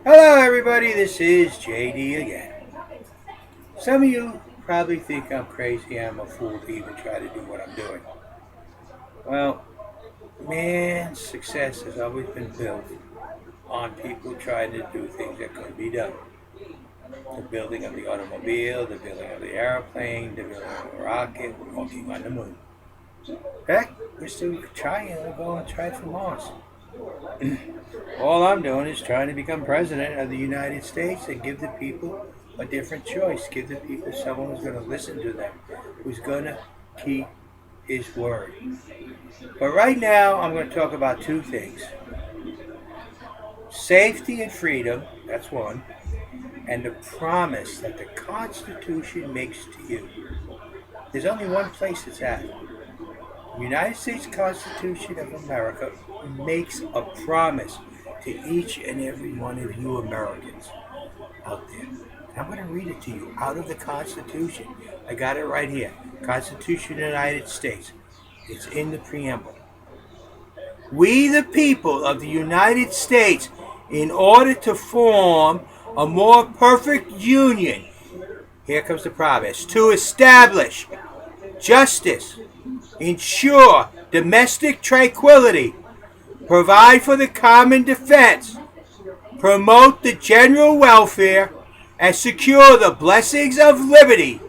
Hello, everybody. This is JD again. Some of you probably think I'm crazy. I'm a fool to even try to do what I'm doing. Well, man's success has always been built on people trying to do things that couldn't be done. The building of the automobile, the building of the airplane, the building of the rocket, walking on the moon. Heck, we're still trying to go and try for Mars. All I'm doing is trying to become president of the United States and give the people a different choice. Give the people someone who's going to listen to them, who's going to keep his word. But right now, I'm going to talk about two things: safety and freedom, that's one, and the promise that the Constitution makes to you. There's only one place it's at. The United States Constitution of America makes a promise to each and every one of you Americans out there. I'm going to read it to you out of the Constitution. I got it right here. Constitution of the United States. It's in the preamble. We, the people of the United States, in order to form a more perfect union, here comes the promise, to establish justice, ensure domestic tranquility, provide for the common defense, promote the general welfare, and secure the blessings of liberty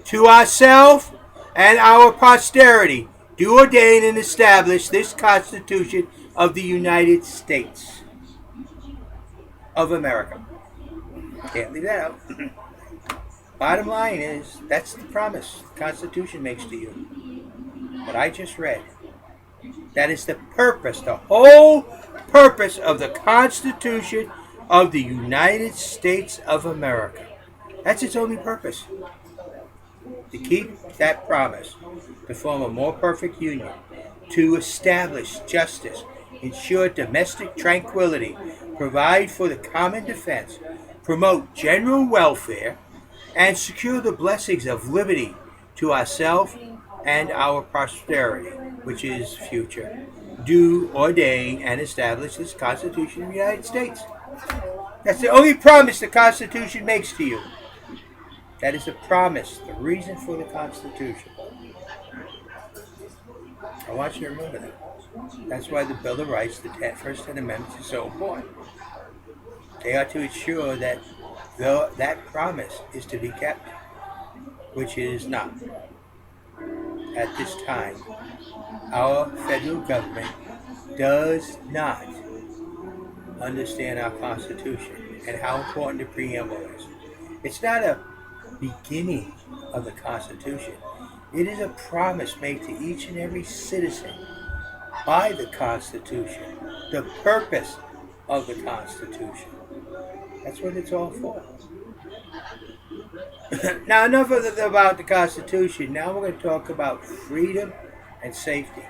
to ourselves and our posterity, do ordain and establish this Constitution of the United States of America. Can't leave that out. Bottom line is, that's the promise the Constitution makes to you. What I just read. That is the purpose, the whole purpose of the Constitution of the United States of America. That's its only purpose. To keep that promise, to form a more perfect union, to establish justice, ensure domestic tranquility, provide for the common defense, promote general welfare, and secure the blessings of liberty to ourselves and our posterity, which is future, do ordain and establish this Constitution of the United States. That's the only promise the Constitution makes to you. That is the promise, the reason for the Constitution. I want you to remember that. That's why the Bill of Rights, the First 10 Amendments, is so important. They are to ensure that that promise is to be kept, which it is not. At this time, our federal government does not understand our Constitution and how important the preamble is. It's not a beginning of the Constitution. It is a promise made to each and every citizen by the Constitution, the purpose of the Constitution. That's what it's all for. Now, enough about the Constitution. Now we're going to talk about freedom and safety.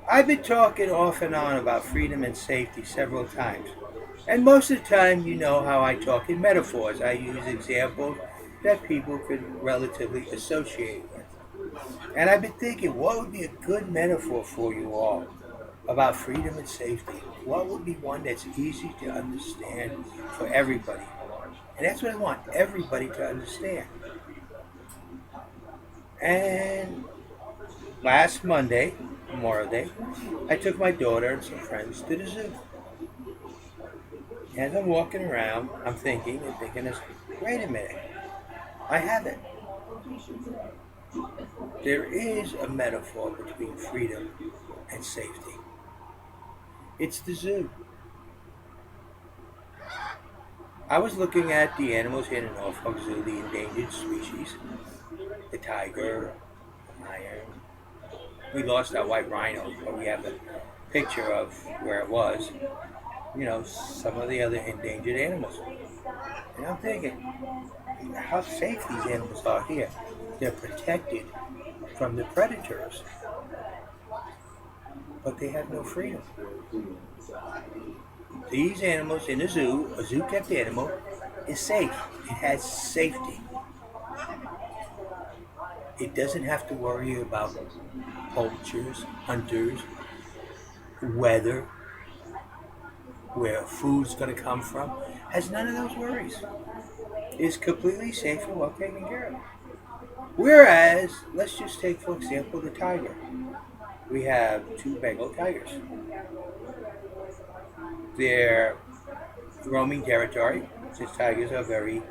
I've been talking off and on about freedom and safety several times. And most of the time, you know how I talk in metaphors. I use examples that people could relatively associate with. And I've been thinking, what would be a good metaphor for you all about freedom and safety? What would be one that's easy to understand for everybody? And that's what I want everybody to understand. And last Monday, Memorial Day, I took my daughter and some friends to the zoo. As I'm walking around, I'm thinking, wait a minute, I have it. There is a metaphor between freedom and safety. It's the zoo. I was looking at the animals here in Norfolk Zoo, the endangered species, the tiger, the lion. We lost our white rhino, but we have a picture of where it was. You know, some of the other endangered animals. And I'm thinking, how safe these animals are here. They're protected from the predators, but they have no freedom. These animals in a zoo kept animal, is safe. It has safety. It doesn't have to worry about poachers, hunters, weather. where food's going to come from, has none of those worries. Is completely safe and well taken care of. Whereas, let's just take, for example, the tiger. We have two Bengal tigers. They're roaming territory, since tigers are very,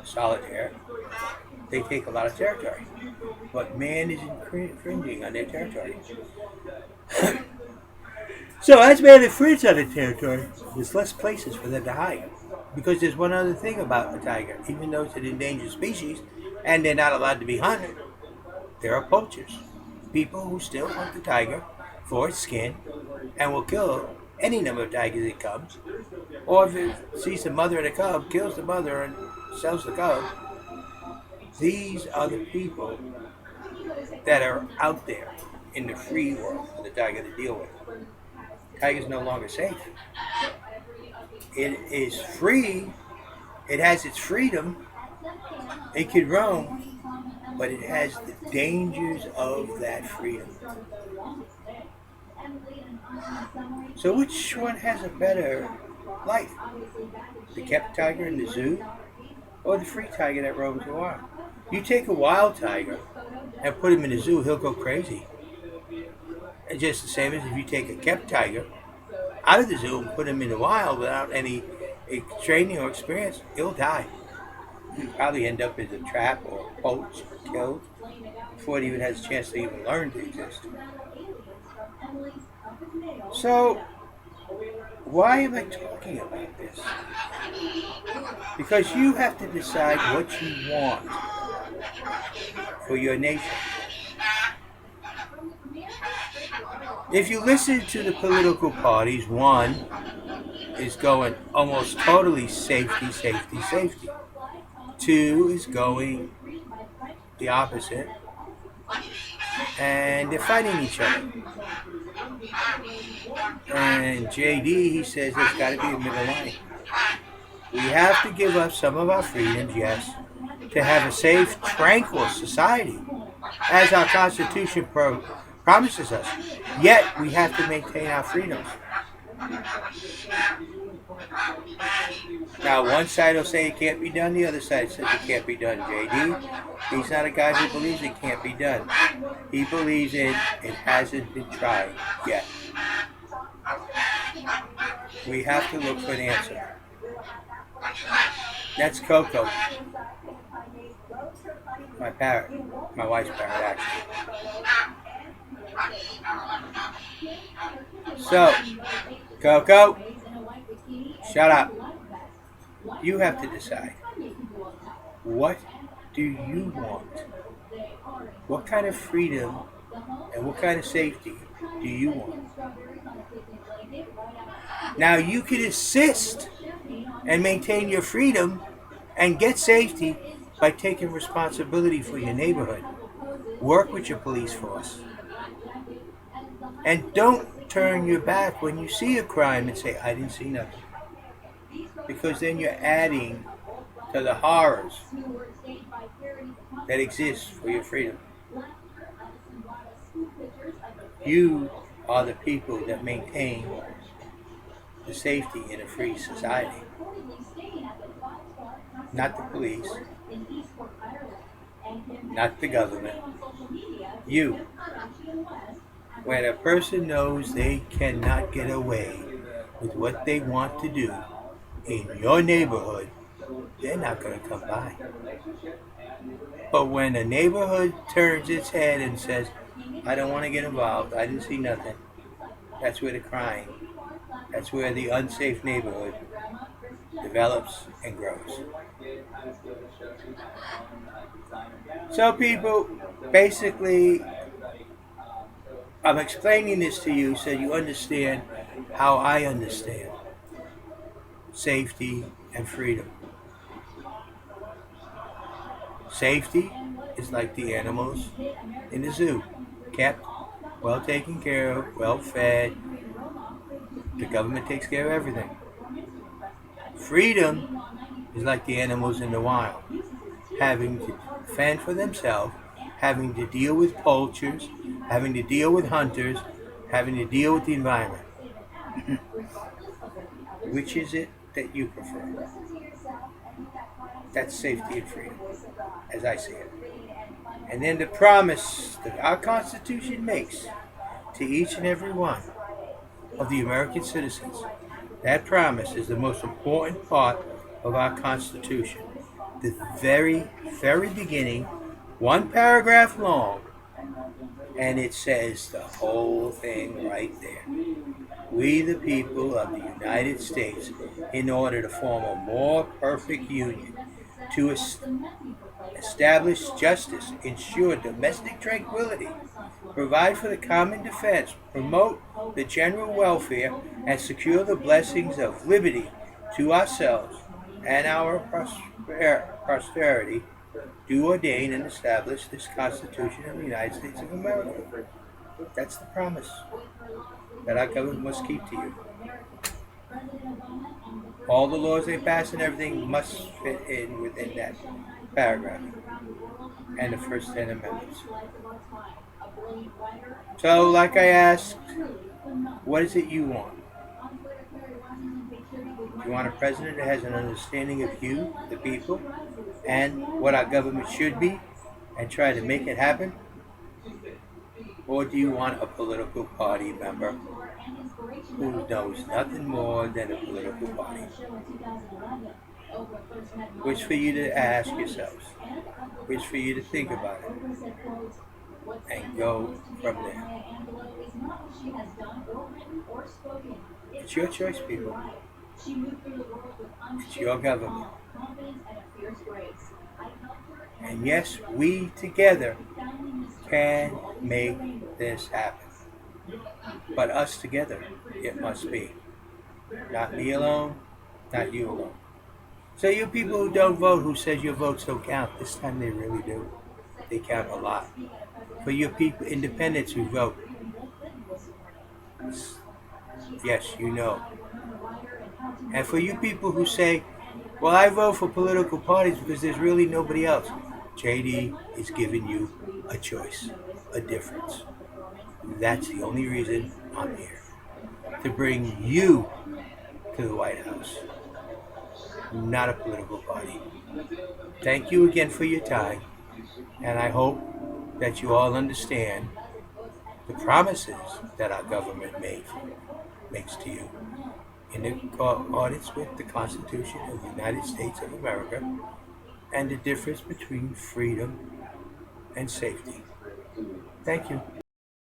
solitaire. They take a lot of territory. But man is infringing on their territory. So as man infringes on the territory, there's less places for them to hide. Because there's one other thing about a tiger. Even though it's an endangered species, and they're not allowed to be hunted, there are poachers. People who still hunt the tiger for its skin and will kill any number of tigers it comes. Or if it sees the mother and a cub, kills the mother and sells the cub. These are the people that are out there in the free world for the tiger to deal with. Tiger's no longer safe. It is free. It has its freedom. It can roam, but it has the dangers of that freedom. So which one has a better life? The kept tiger in the zoo or the free tiger that roams the wild? You take a wild tiger and put him in the zoo, he'll go crazy. And just the same as if you take a kept tiger out of the zoo and put him in the wild without any training or experience, he'll die. He'll probably end up as a trap or poached or killed before it even has a chance to even learn to exist. So, why am I talking about this? Because you have to decide what you want for your nation. If you listen to the political parties, one is going almost totally safety, safety, safety. Two is going the opposite. And they're fighting each other. And JD, he says there's got to be a middle line. We have to give up some of our freedoms, yes, to have a safe, tranquil society, as our Constitution promises us. Yet, we have to maintain our freedoms. Now, one side will say it can't be done, the other side says it can't be done. JD, he's not a guy who believes it can't be done. He believes it hasn't been tried yet. We have to look for an answer. That's Coco. My parrot. My wife's parrot, actually. So, Coco, shut up. You have to decide. What do you want? What kind of freedom and what kind of safety do you want? Now, you can assist and maintain your freedom and get safety by taking responsibility for your neighborhood. Work with your police force. And don't turn your back when you see a crime and say, I didn't see nothing. Because then you're adding to the horrors that exist for your freedom. You are the people that maintain the safety in a free society. Not the police, not the government. You. When a person knows they cannot get away with what they want to do in your neighborhood, they're not going to come by. But when a neighborhood turns its head and says, I don't want to get involved, I didn't see nothing, that's where the crime, that's where the unsafe neighborhood develops and grows. So people, basically, I'm explaining this to you so you understand how I understand safety and freedom. Safety is like the animals in the zoo, kept, well taken care of, well fed. The government takes care of everything. Freedom is like the animals in the wild, having to fend for themselves, having to deal with poachers, having to deal with hunters, having to deal with the environment. Which is it that you prefer? That's safety and freedom, as I see it. And then the promise that our Constitution makes to each and every one of the American citizens. That promise is the most important part of our Constitution. The very, very beginning, one paragraph long, and it says the whole thing right there. We, the people of the United States, in order to form a more perfect union, to establish justice, ensure domestic tranquility, provide for the common defense, promote the general welfare, and secure the blessings of liberty to ourselves and our posterity, do ordain and establish this Constitution of the United States of America. That's the promise that our government must keep to you. All the laws they pass and everything must fit in within that paragraph and the first 10 amendments. So, like I asked, what is it you want? You want a president that has an understanding of you, the people, and what our government should be, and try to make it happen? Or do you want a political party member who knows nothing more than a political party? Which for you to ask yourselves, which for you to think about it, and go from there. It's your choice, people. It's your government. And yes, we together can make this happen. But us together, it must be. Not me alone, not you alone. So you people who don't vote, who says your votes don't count, this time they really do. They count a lot. For you people, independents who vote, yes, you know. And for you people who say, well, I vote for political parties because there's really nobody else. JD is giving you a choice, a difference. That's the only reason I'm here. To bring you to the White House, not a political party. Thank you again for your time, and I hope that you all understand the promises that our government makes to you in accordance with the Constitution of the United States of America and the difference between freedom and safety. Thank you.